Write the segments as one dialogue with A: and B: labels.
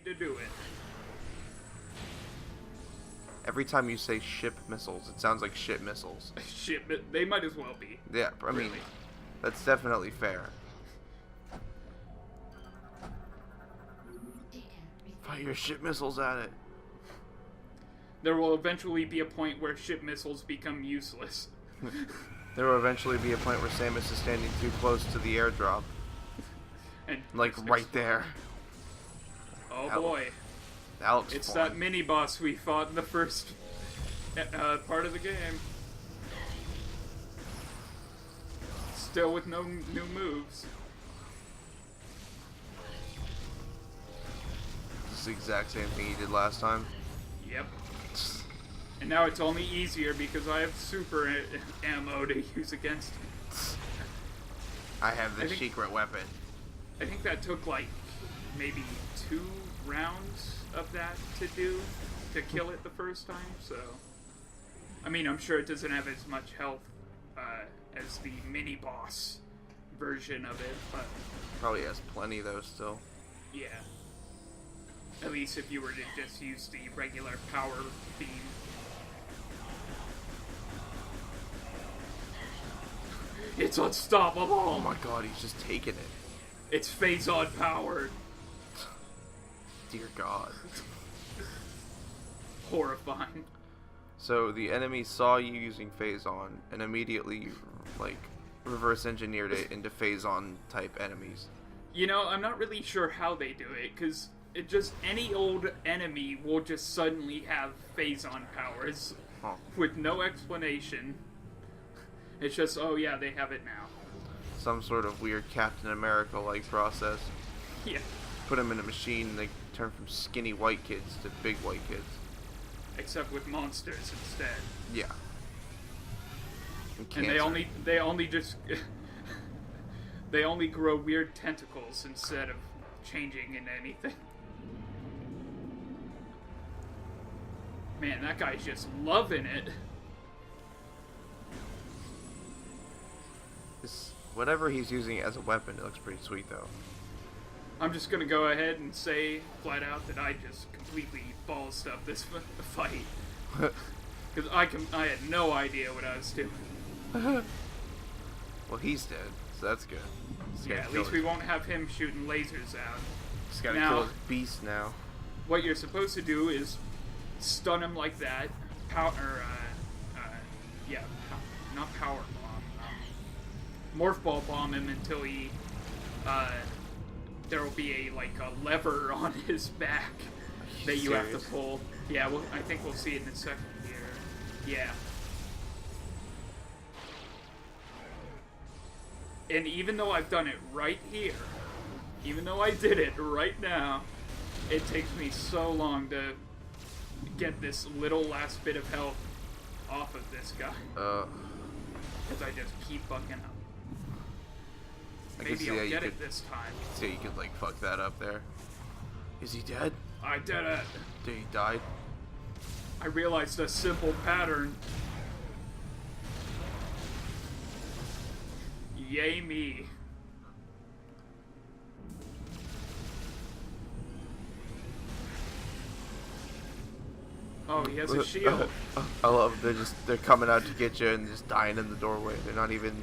A: need to do it.
B: Every time you say ship missiles, it sounds like shit missiles.
A: Shit, but they might as well be.
B: Yeah, I mean,
A: Really.
B: that's definitely fair. Fire your ship missiles at it.
A: There will eventually be a point where ship missiles become useless.
B: There will eventually be a point where Samus is standing too close to the airdrop.
A: And
B: Like right there.
A: Oh
B: That
A: boy.
B: That looks
A: It's
B: fun.
A: that mini-boss we fought in the first part of the game. Still with no new moves.
B: It's the exact same thing he did last time.
A: Yep. And now it's only easier because I have super ammo to use against him.
B: I have the secret weapon.
A: I think that took like maybe 2 rounds of that to do to kill it the first time, so I mean, I'm sure it doesn't have as much health as the mini boss version of it, but
B: Probably has plenty though still.
A: yeah, at least if you were to just use the regular power beam. It's unstoppable.
B: Oh my god, he's just taking it.
A: It's phase-on powered.
B: Dear god.
A: Horrifying.
B: So the enemy saw you using phase-on and immediately like reverse engineered it into phase-on type enemies.
A: You know, I'm not really sure how they do it, because it just, any old enemy will just suddenly have phase-on powers with no explanation. It's just, oh yeah, they have it now.
B: Some sort of weird Captain America-like process.
A: Yeah.
B: Put them in a machine and they turn from skinny white kids to big white kids.
A: Except with monsters instead.
B: Yeah.
A: And they only just they only grow weird tentacles instead of changing into anything. Man, that guy's just loving it.
B: Whatever he's using as a weapon, it looks pretty sweet though.
A: I'm just gonna go ahead and say flat out that I just completely ballsed up this fight. Because I had no idea what I was doing.
B: Well, he's dead, so that's good.
A: Yeah, at least we won't have him shooting lasers out.
B: Just gotta
A: Now-
B: kill his beast now.
A: What you're supposed to do is stun him like that, not power bomb, morph ball bomb him until he, there will be a lever on his back that you have to pull. Yeah, well, I think we'll see it in a second here. Yeah. And even though I've done it right here, even though I did it right now, it takes me so long to get this little last bit of health off of this guy. Because I just keep fucking up. Maybe I'll get it this time.
B: See, you could like fuck that up there. Is he dead?
A: I did it.
B: Did he die?
A: I realized a simple pattern. Yay me. Oh, he has a shield.
B: I love they're coming out to get you and just dying in the doorway. They're not even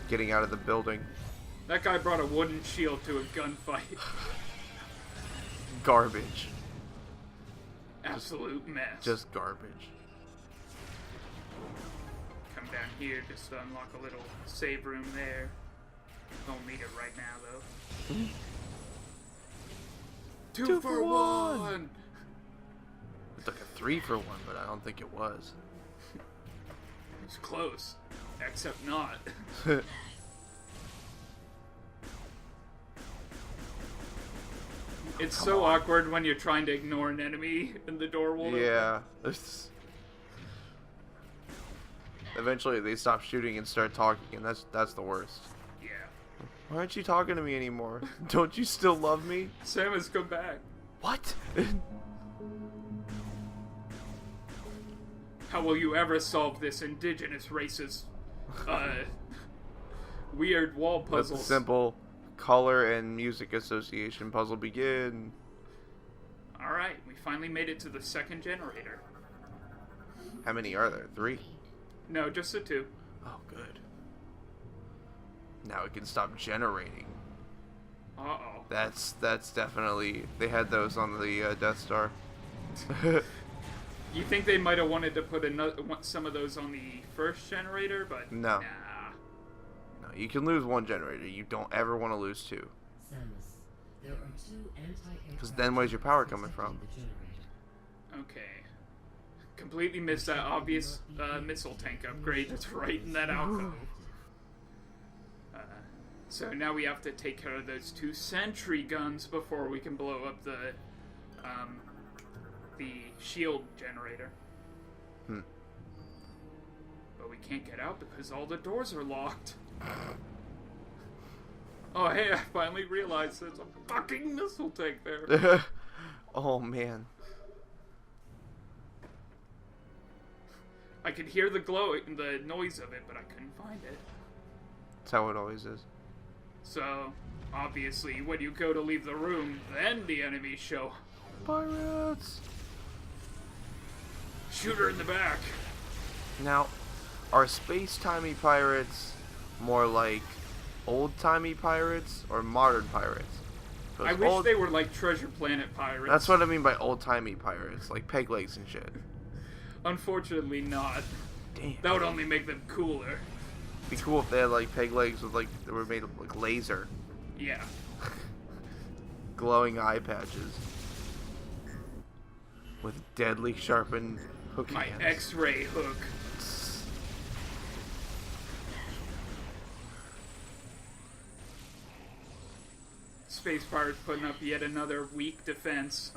B: getting out of the building.
A: That guy brought a wooden shield to a gunfight.
B: Garbage.
A: Absolute mess.
B: Just garbage.
A: Come down here just to unlock a little save room there. Don't need it right now though. Two for one!
B: It's like a 3 for 1, but I don't think it was.
A: It's close. Except not. It's so awkward when you're trying to ignore an enemy and the door will open.
B: Yeah. Eventually they stop shooting and start talking, and that's the worst.
A: Yeah.
B: Why aren't you talking to me anymore? Don't you still love me?
A: Samus, come back.
B: What?
A: How will you ever solve this indigenous race's weird wall puzzles?
B: Let the simple color and music association puzzle begin.
A: finally made it to the second generator.
B: How many are there? 3?
A: No, just the 2.
B: Oh, good. Now it can stop generating.
A: Uh-oh.
B: That's definitely... They had those on the Death Star.
A: You think they might have wanted to put some of those on the first generator, but
B: no.
A: Nah.
B: No, you can lose 1 generator. You don't ever want to lose 2.
C: Samus, there are 2 anti-aircraft.
B: Because then where's your power coming from?
A: Okay. Completely missed that obvious missile tank upgrade that's right in that alcove. So now we have to take care of those 2 sentry guns before we can blow up the shield generator. But we can't get out because all the doors are locked. Oh, hey, I finally realized there's a fucking missile tank there.
B: Oh, man.
A: I could hear the noise of it, but I couldn't find it.
B: That's how it always is.
A: So, obviously, when you go to leave the room, then the enemies show.
B: Pirates!
A: Shoot her in the back.
B: Now, are space-timey pirates more like old-timey pirates or modern pirates?
A: I wish they were like Treasure Planet pirates.
B: That's what I mean by old-timey pirates, like peg legs and shit.
A: Unfortunately not.
B: Damn.
A: That would only make them cooler.
B: Be cool if they had like peg legs with like they were made of like laser,
A: Yeah.
B: glowing eye patches, with deadly sharpened hook
A: My
B: hands.
A: X-ray hook. Space pirates putting up yet another weak defense.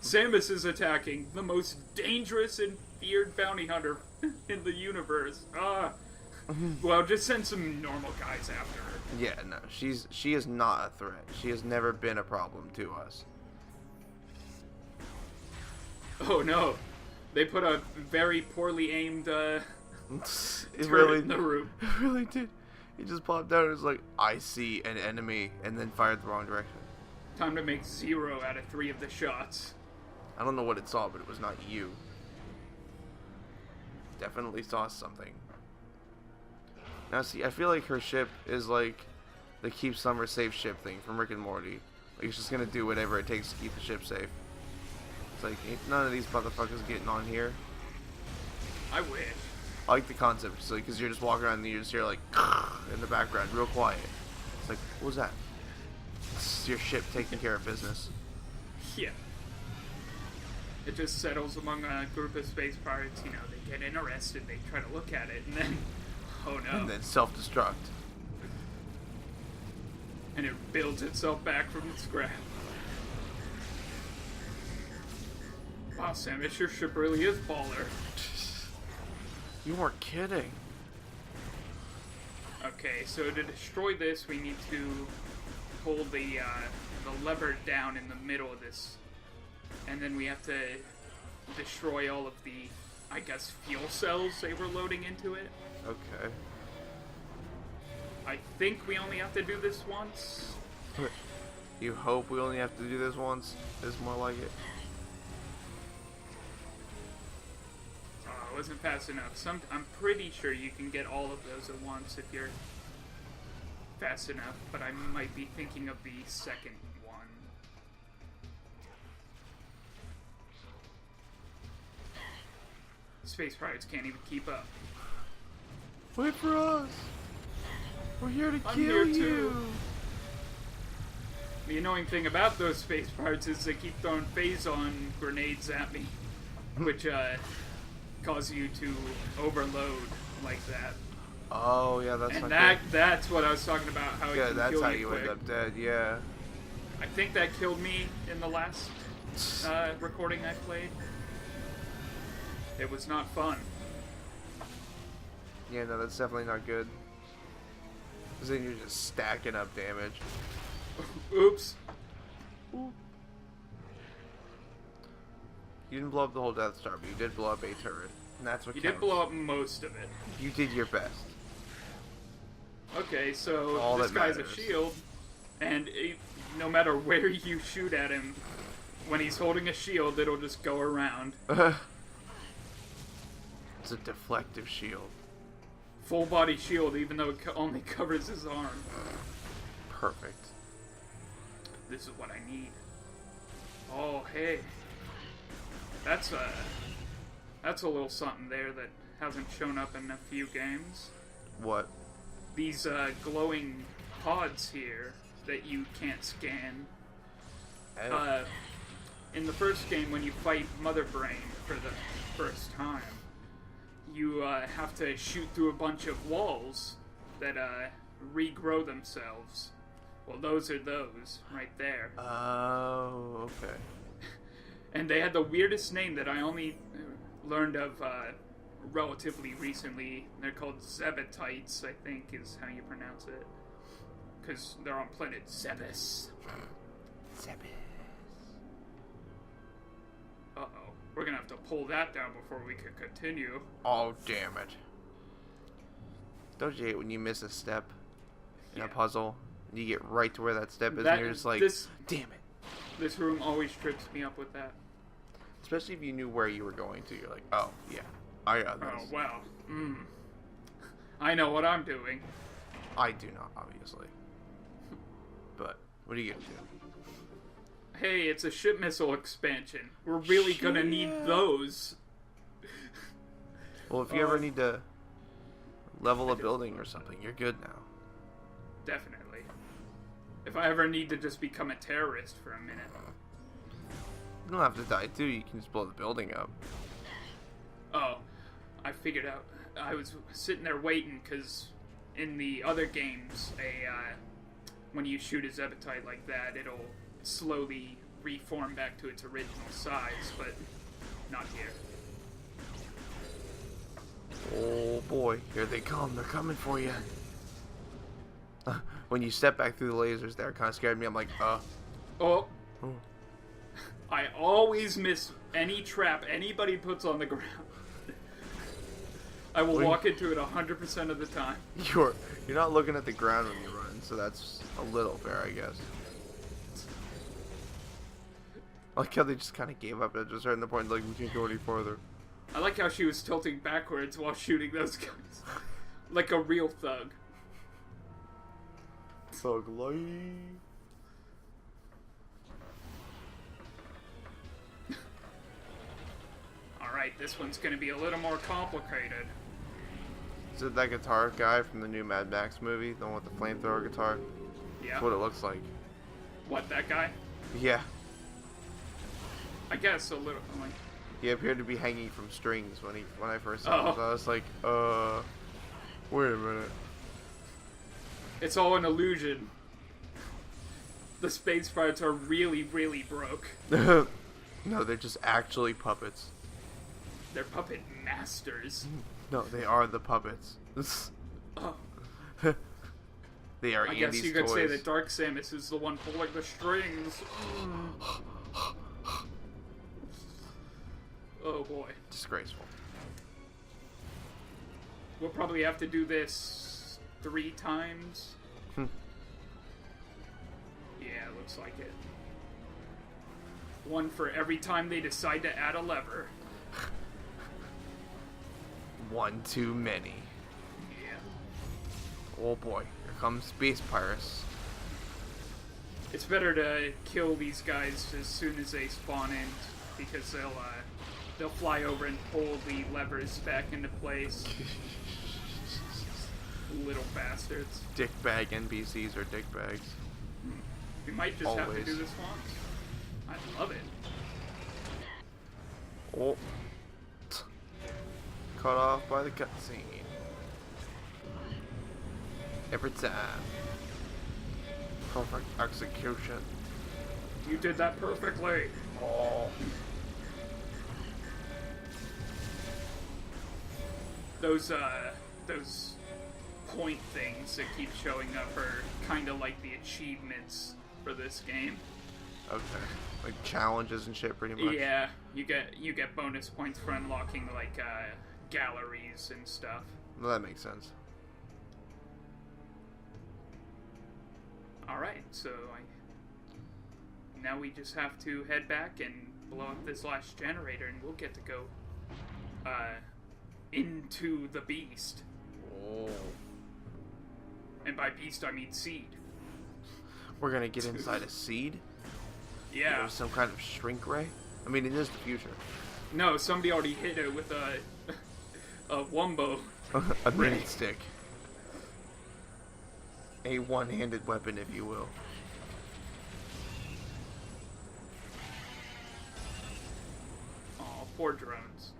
A: Samus is attacking the most dangerous and feared bounty hunter in the universe. Well, just send some normal guys after her.
B: Yeah, no, she is not a threat. She has never been a problem to us.
A: Oh no, they put a very poorly aimed
B: It
A: turret
B: really,
A: in the room.
B: it really did. He just popped out and was like, "I see an enemy," and then fired the wrong direction.
A: Time to make 0 out of 3 of the shots.
B: I don't know what it saw, but it was not you. Definitely saw something. Now, see, I feel like her ship is like the keep summer safe ship thing from Rick and Morty. Like, it's just gonna do whatever it takes to keep the ship safe. It's like, ain't none of these motherfuckers getting on here.
A: I wish.
B: I like the concept, because you're just walking around and you just hear like in the background, real quiet. It's like, what was that? It's your ship taking care of business.
A: Yeah. It just settles among a group of space pirates, you know, they get interested, they try to look at it, and then, oh no.
B: And then self-destruct.
A: And it builds itself back from scrap. Wow, Samus, your ship really is baller.
B: You weren't kidding.
A: Okay, so to destroy this, we need to pull the lever down in the middle of this. And then we have to destroy all of the, I guess, fuel cells they were loading into it.
B: Okay.
A: I think we only have to do this once.
B: You hope we only have to do this once? Is more like it.
A: It wasn't fast enough. I'm pretty sure you can get all of those at once if you're fast enough, but I might be thinking of the second one. Space pirates can't even keep up.
B: Wait for us! We're here to
A: I'm
B: kill
A: here
B: you!
A: too. The annoying thing about those space pirates is they keep throwing phase-on grenades at me, which cause you to overload like that.
B: Oh yeah, that's
A: And
B: not
A: that's what I was talking about. How
B: good.
A: it
B: Yeah,
A: can
B: that's
A: kill
B: how
A: you
B: you
A: quick.
B: end up dead. Yeah.
A: I think that killed me in the last recording I played. It was not fun.
B: Yeah, no, that's definitely not good. Cause then you're just stacking up damage.
A: Oops.
B: Ooh. You didn't blow up the whole Death Star, but you did blow up a turret, and that's what
A: You
B: counts.
A: did blow up most of it.
B: You did your best.
A: Okay, so
B: All
A: this
B: that
A: guy's a
B: matters.
A: shield, and no matter where you shoot at him, when he's holding a shield, it'll just go around.
B: It's a deflective shield.
A: Full body shield, even though it only covers his arm.
B: Perfect.
A: This is what I need. Oh, hey. That's a little something there that hasn't shown up in a few games.
B: What?
A: These glowing pods here that you can't scan. In the first game, when you fight Mother Brain for the first time, you have to shoot through a bunch of walls that regrow themselves. Well, those are those right there.
B: Oh, okay.
A: And they had the weirdest name that I only learned of relatively recently. They're called Zebetites, I think is how you pronounce it. Because they're on planet Zebes.
B: Zebes.
A: Uh-oh. We're gonna have to pull that down before we can continue.
B: Oh, damn it. Don't you hate when you miss a step in a puzzle, and you get right to where that step is, and you're just like, damn it.
A: This room always trips me up with that.
B: Especially if you knew where you were going to. You're like, oh, yeah, I got this.
A: Oh, well. I know what I'm doing.
B: I do not, obviously. But, what are you gonna do?
A: Hey, it's a ship missile expansion. We're really gonna need those.
B: Well, if you ever need to level a building or something, you're good now.
A: Definitely. If I ever need to just become a terrorist for a minute.
B: You don't have to die too, you can just blow the building up.
A: Oh, I figured out. I was sitting there waiting, because in the other games, when you shoot a Zebetite like that, it'll slowly reform back to its original size, but not here.
B: Oh boy, here they come. They're coming for you. When you step back through the lasers, that kind of scared me. I'm like,
A: Oh. I always miss any trap anybody puts on the ground. I will walk into it 100% of the time.
B: You're not looking at the ground when you run, so that's a little fair, I guess. I like how they just kind of gave up at a certain point, like, we can't go any farther.
A: I like how she was tilting backwards while shooting those guys. Like a real thug.
B: Thug life.
A: Alright, this one's gonna be a little more complicated.
B: Is it that guitar guy from the new Mad Max movie? The one with the flamethrower guitar?
A: Yeah.
B: That's what it looks like.
A: What, that guy?
B: Yeah.
A: I guess a little. Like,
B: He appeared to be hanging from strings when I first saw him. So I was like, wait a minute.
A: it's all an illusion. The space parts are really, really broke.
B: No, they're just actually puppets.
A: They're puppet masters.
B: No, they are the puppets.
A: Oh.
B: They are
A: I
B: Andy's
A: guess you could
B: toys.
A: say that Dark Samus is the one pulling the strings. Oh boy.
B: Disgraceful.
A: We'll probably have to do this 3 times. Yeah, looks like it. One for every time they decide to add a lever.
B: One too many.
A: Yeah.
B: Oh boy, here comes Space Pirates.
A: It's better to kill these guys as soon as they spawn in, because they'll fly over and pull the levers back into place. Little bastards.
B: Dickbag NPCs are dickbags.
A: We might just have to
B: Always.
A: do this once. I love it.
B: Oh. Cut off by the cutscene. Every time. Perfect execution.
A: You did that perfectly.
B: Oh.
A: Those point things that keep showing up are kind of like the achievements for this game.
B: Okay. Like challenges and shit, pretty much.
A: Yeah, you get bonus points for unlocking like galleries and stuff.
B: Well, that makes sense.
A: All right, so now we just have to head back and blow up this last generator, and we'll get to go into the beast.
B: Oh.
A: And by beast, I mean seed.
B: We're gonna get inside a seed?
A: Yeah.
B: Or some kind of shrink ray? I mean, it is the future.
A: No, somebody already hit it with a wombo.
B: A mini stick. A one-handed weapon, if you will.
A: Oh, poor drones.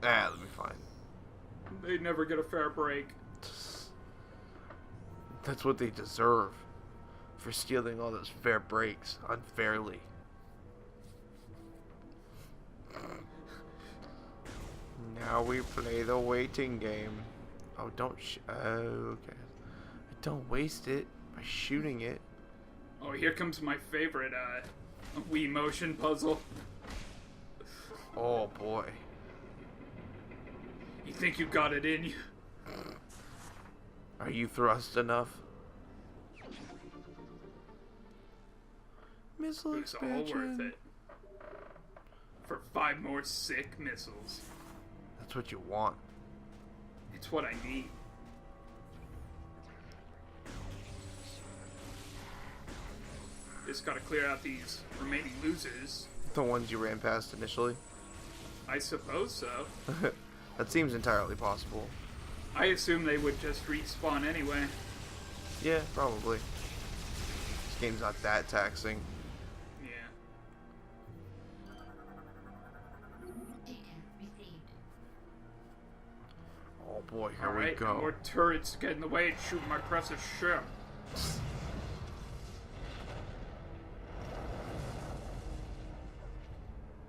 B: Ah, they'll be fine.
A: They never get a fair break.
B: That's what they deserve. For stealing all those fair breaks unfairly. Now we play the waiting game. Oh, don't okay. Don't waste it by shooting it.
A: Oh, here comes my favorite, Wii motion puzzle.
B: Oh boy.
A: You think you got it in you?
B: Are you thrust enough? Missile
A: It's all
B: expansion.
A: worth it. For 5 more sick missiles.
B: That's what you want.
A: It's what I need. Just gotta clear out these remaining losers.
B: The ones you ran past initially.
A: I suppose so.
B: That seems entirely possible.
A: I assume they would just respawn anyway.
B: Yeah, probably. This game's not that taxing.
A: Yeah.
C: Data received.
B: Oh boy, here we
A: Alright,
B: go.
A: more turrets get in the way and shoot my precious ship.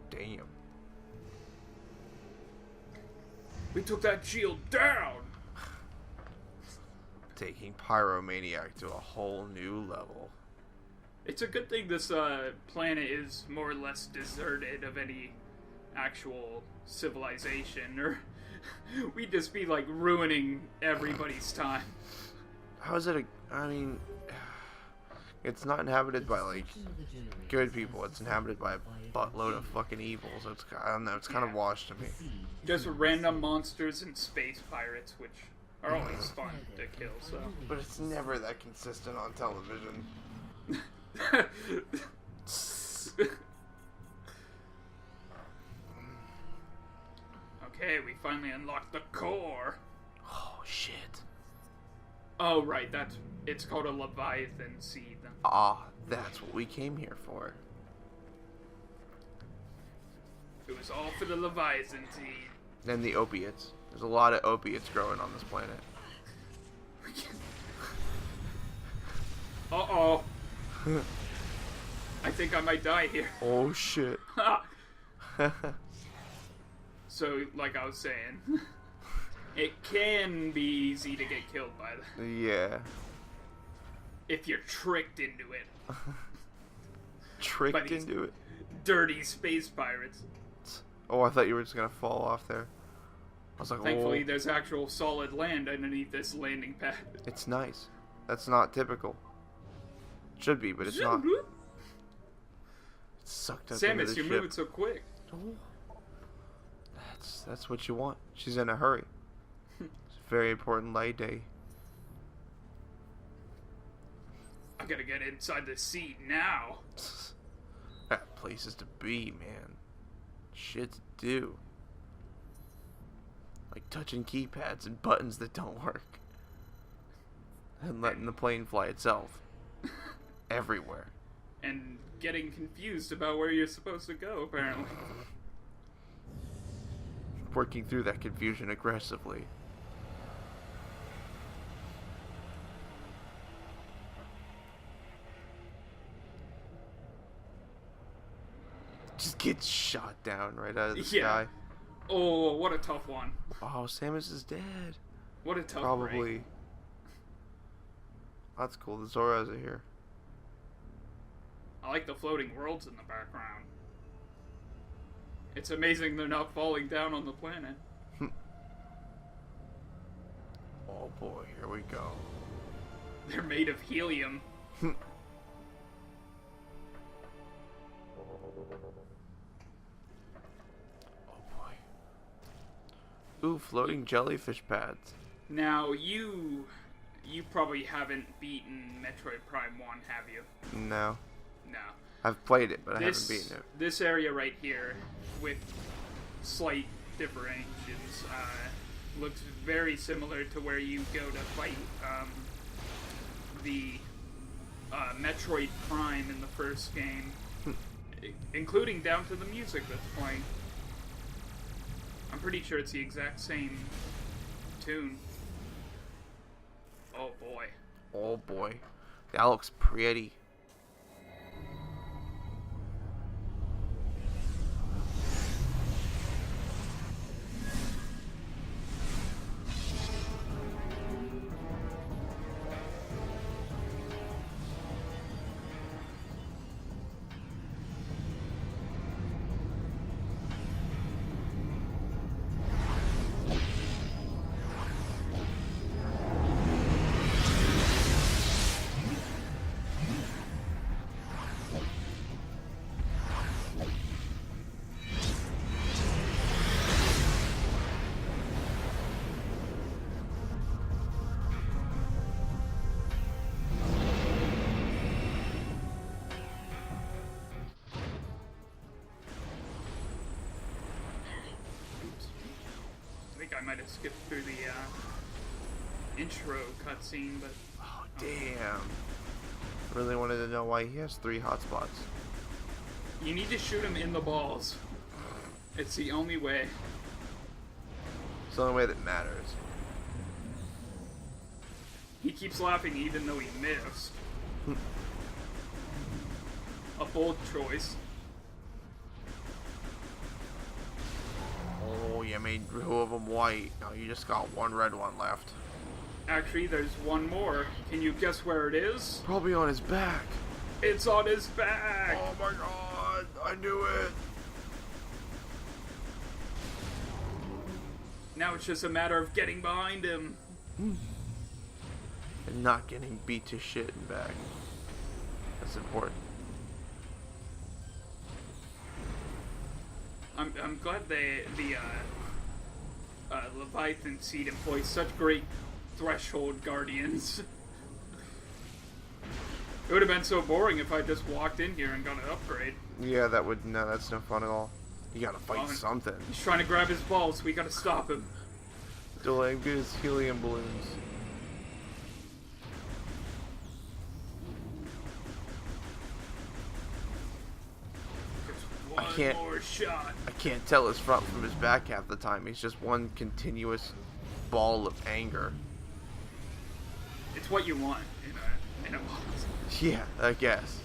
B: Damn.
A: We took that shield down!
B: Taking Pyromaniac to a whole new level.
A: It's a good thing this planet is more or less deserted of any actual civilization, or we'd just be like ruining everybody's time.
B: How is it I mean, it's not inhabited by like good people. It's inhabited by a buttload of fucking evil. So it's, I don't know, it's kind of washed to me.
A: Just random monsters and space pirates, which are always fun to kill, so.
B: But it's never that consistent on television.
A: Okay, we finally unlocked the core.
B: Oh shit.
A: Oh, right, it's called a Leviathan Seed.
B: Ah, that's what we came here for.
A: It was all for the Leviathan Seed.
B: And the opiates. There's a lot of opiates growing on this planet.
A: Uh-oh. I think I might die here.
B: Oh shit.
A: So, like I was saying, it can be easy to get killed by them
B: Yeah.
A: if you're tricked into it. By
B: Tricked
A: these
B: into it.
A: dirty space pirates.
B: Oh, I thought you were just gonna fall off there. I was like,
A: Thankfully,
B: oh,
A: there's actual solid land underneath this landing pad.
B: it's nice. That's not typical. Should be, but it's not. It's sucked up into
A: Samus,
B: the
A: you're
B: ship.
A: moving so quick.
B: Oh. That's what you want. She's in a hurry. It's a very important light day.
A: I gotta get inside the seat now.
B: That places to be, man. Shit to do. Like touching keypads and buttons that don't work. And letting the plane fly itself. Everywhere.
A: And getting confused about where you're supposed to go, apparently.
B: Working through that confusion aggressively. Just gets shot down right out of the
A: Yeah.
B: sky.
A: Oh, what a tough one.
B: Oh, Samus is dead.
A: What a tough
B: Probably.
A: break.
B: That's cool. The Zoras are here.
A: I like the floating worlds in the background. It's amazing they're not falling down on the planet.
B: Oh boy, here we go.
A: They're made of helium.
B: Ooh, floating jellyfish pads.
A: Now, you probably haven't beaten Metroid Prime 1, have you?
B: No.
A: No.
B: I've played it, but I haven't beaten it.
A: This area right here, with slight differentiations, looks very similar to where you go to fight the Metroid Prime in the first game, including down to the music that's playing. I'm pretty sure it's the exact same tune. Oh boy.
B: Oh boy. That looks pretty.
A: I might have skipped through the intro cutscene, but
B: Oh, damn. I really wanted to know why he has 3 hotspots.
A: you need to shoot him in the balls. It's the only way.
B: It's the only way that matters.
A: He keeps laughing even though he missed. A bold choice.
B: Oh, you made 2 of them white. Now you just got 1 red one left.
A: Actually, there's one more. Can you guess where it is?
B: Probably on his back.
A: It's on his back!
B: Oh my god, I knew it.
A: Now it's just a matter of getting behind him.
B: And not getting beat to shit and back. That's important.
A: I'm glad the Leviathan Seed employs such great threshold guardians. It would have been so boring if I just walked in here and got an upgrade.
B: Yeah, that's no fun at all. You gotta fight something.
A: He's trying to grab his balls, we gotta stop him.
B: Delay get his helium balloons.
A: Just one
B: can't-
A: more shot.
B: I can't tell his front from his back half the time. He's just one continuous ball of anger.
A: It's what you want in a boss.
B: Yeah, I guess.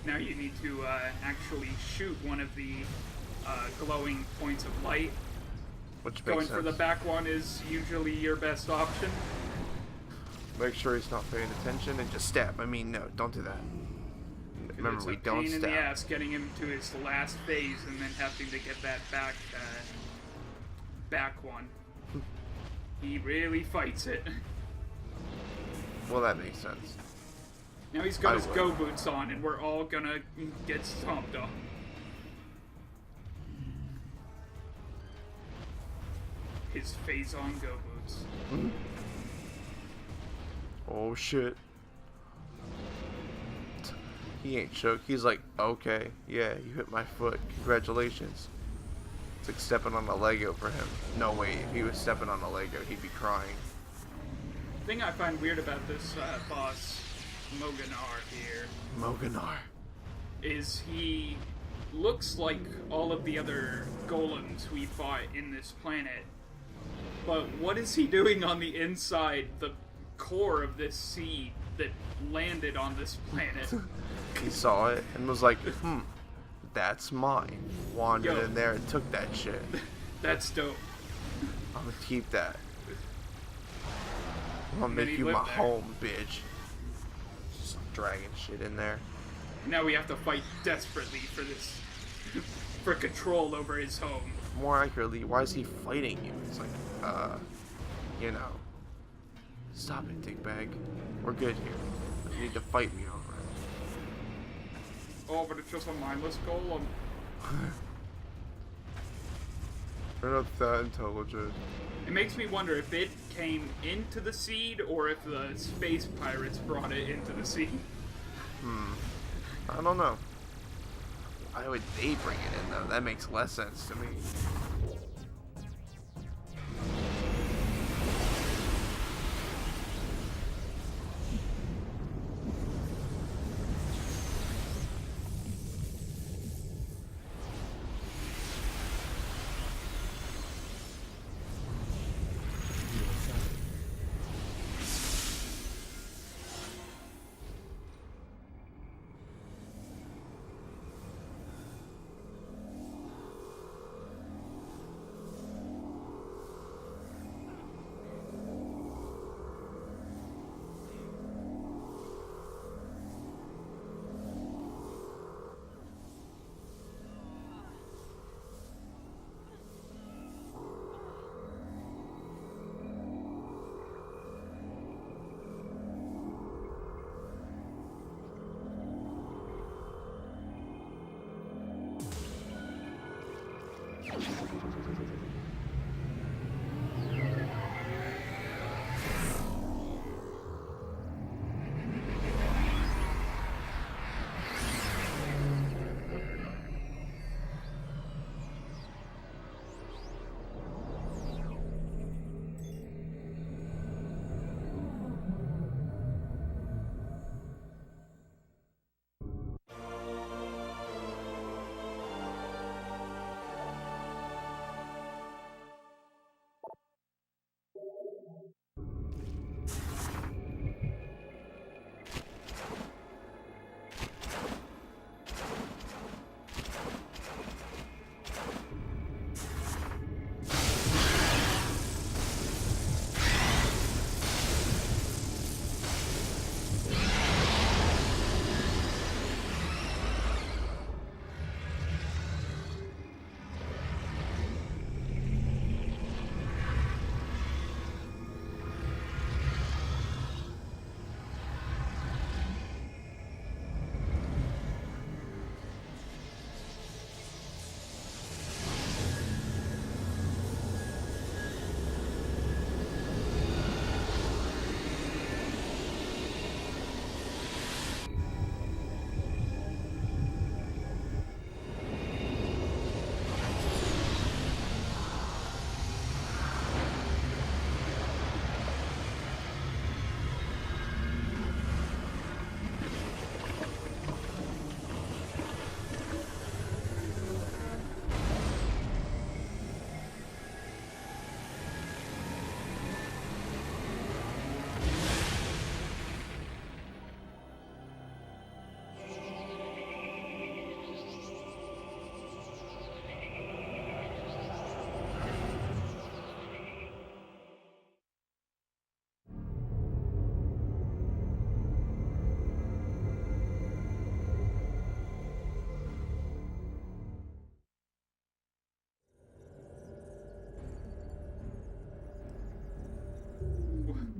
A: Now you need to actually shoot one of the glowing points of light.
B: Which makes
A: Going
B: sense.
A: for the back one is usually your best option.
B: Make sure he's not paying attention and just stab. I mean, no, don't do that. Remember,
A: It's
B: we
A: a
B: don't
A: pain in the
B: stab.
A: ass getting him to his last phase and then having to get that back one. He really fights it.
B: Well, that makes sense.
A: Now he's got
B: I
A: his
B: would.
A: go boots on, and we're all gonna get stomped on. His phase on go boots.
B: Oh shit. He ain't shook. He's like, okay, yeah, you hit my foot. Congratulations. It's like stepping on a Lego for him. No way, if he was stepping on a Lego, he'd be crying.
A: The thing I find weird about this boss, Mogenar here,
B: Mogenar.
A: is he looks like all of the other golems we fought in this planet. But what is he doing on the inside, the core of this seed that landed on this planet?
B: He saw it and was like, that's mine. Wandered
A: Yo.
B: in there and took that shit.
A: That's dope.
B: I'm gonna keep that. I'm gonna
A: Then
B: make
A: he
B: you my
A: lived there.
B: home, bitch. Just dragging shit in there.
A: Now we have to fight desperately for this, for control over his home.
B: More accurately, why is he fighting you? It's like, you know. Stop it, dickbag. We're good here. You need to fight me over it.
A: Oh, but it's just a mindless golem.
B: They're not that intelligent.
A: It makes me wonder if it came into the seed or if the space pirates brought it into the seed.
B: I don't know. Why would they bring it in though? That makes less sense to me.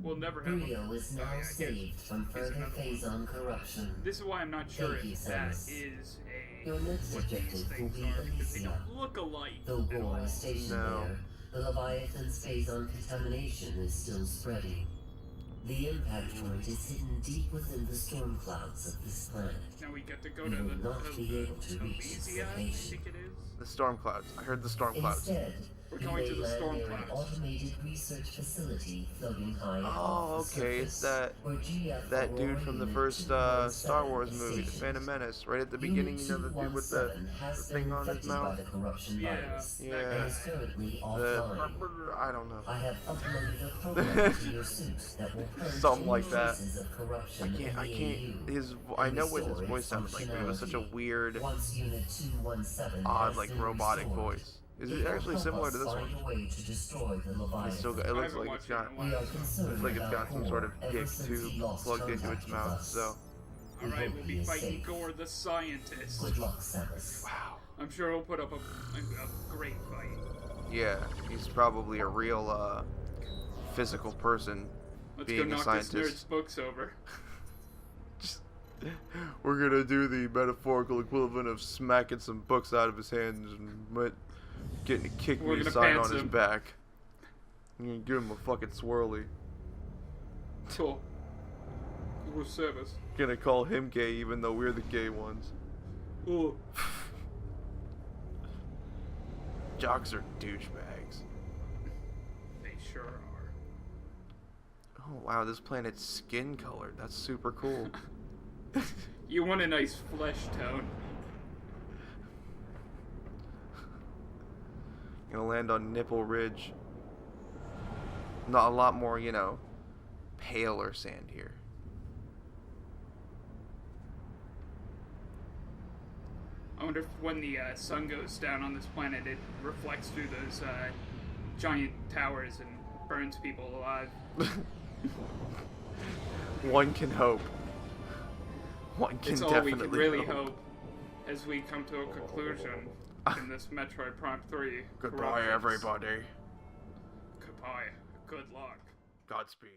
A: We'll never have
D: Bryyo is now saved from further phase-on corruption.
A: This is why I'm not sure
D: Thank you,
A: if that
D: Samus.
A: is a
D: Your next
A: what these
D: objective will
A: things
D: be
A: are, because they
D: Elysia.
A: don't look alike
D: Though
A: at all.
D: Ghor is stationed
B: No.
D: there, the Leviathan's phase-on contamination is still spreading. The impact point is hidden deep within the storm clouds of this planet.
A: Now we get to go
D: You
A: to
D: will
A: the
D: not be able to reach its
A: Elysia, I
D: location.
A: think it is.
B: The storm clouds. I heard the storm clouds.
D: Instead,
A: We're
D: you
A: going
D: may
A: to the
D: land
A: storm
D: near an
A: clouds.
D: automated research facility floating high
B: Oh,
D: above the
B: okay, it's
D: surface, where GF
B: That dude from the
D: Unit
B: first
D: 217
B: Star Wars
D: is
B: movie, The
D: stationed.
B: Phantom Menace, right at the beginning, you know, the dude with the
D: 217 has
B: thing
D: been
B: on his
D: infected by
B: mouth?
D: the corruption
A: Yeah.
D: virus
B: Yeah.
D: and is currently
B: The
D: offline.
B: I don't know.
D: I have uploaded a program to your suit that will purge
B: Something
D: any
B: like that.
D: traces of corruption in the
B: I can't.
D: AU
B: I
D: and
B: know what his
D: restore
B: voice
D: its
B: sounded like, but it was such a
D: functionality.
B: weird,
D: Once Unit 217
B: odd,
D: has
B: like
D: been
B: robotic
D: restored,
B: voice. Is
D: it
B: it
D: will
B: actually
D: help
B: similar
D: us
B: to this
D: find
B: one?
D: a way to destroy the
B: It
D: Leviathan.
B: it
A: I
B: looks
A: haven't
B: like it's
A: watched
B: got,
A: it in a
D: We
A: while.
D: are concerned
B: looks like it's
D: about
B: got some sort of
D: Ghor ever
B: dick
D: since
B: tube
D: he lost
B: plugged into
D: contact
B: its
D: with
B: mouth.
D: us.
B: So,
D: We
A: Alright,
D: hope
A: we'll
D: he
A: be
D: is
A: fighting
D: safe.
A: Ghor the scientist.
D: Good luck, Samus.
B: wow.
A: I'm sure he'll put up a great fight.
B: Yeah, he's probably a real physical person,
A: Let's
B: being
A: go
B: a
A: knock
B: scientist.
A: this nerd's books over.
B: Just, we're gonna do the metaphorical equivalent of smacking some books out of his hands and Getting a kick
A: We're
B: me
A: gonna
B: sign
A: pants
B: on his
A: him.
B: back. I'm gonna give him a fucking swirly.
A: Cool. Good service.
B: Gonna call him gay even though we're the gay ones.
A: Oh.
B: Jocks are douchebags.
A: They sure are.
B: Oh wow, this planet's skin colored. That's super cool.
A: You want a nice flesh tone.
B: Gonna land on Nipple Ridge. Not a lot more, you know, paler sand here.
A: I wonder if when the sun goes down on this planet, it reflects through those giant towers and burns people alive.
B: One can hope. One can
A: It's all we
B: definitely
A: can really hope as we come to a conclusion in this Metroid Prime 3.
B: Goodbye,
A: Corruptions.
B: everybody.
A: Goodbye. Good luck.
B: Godspeed.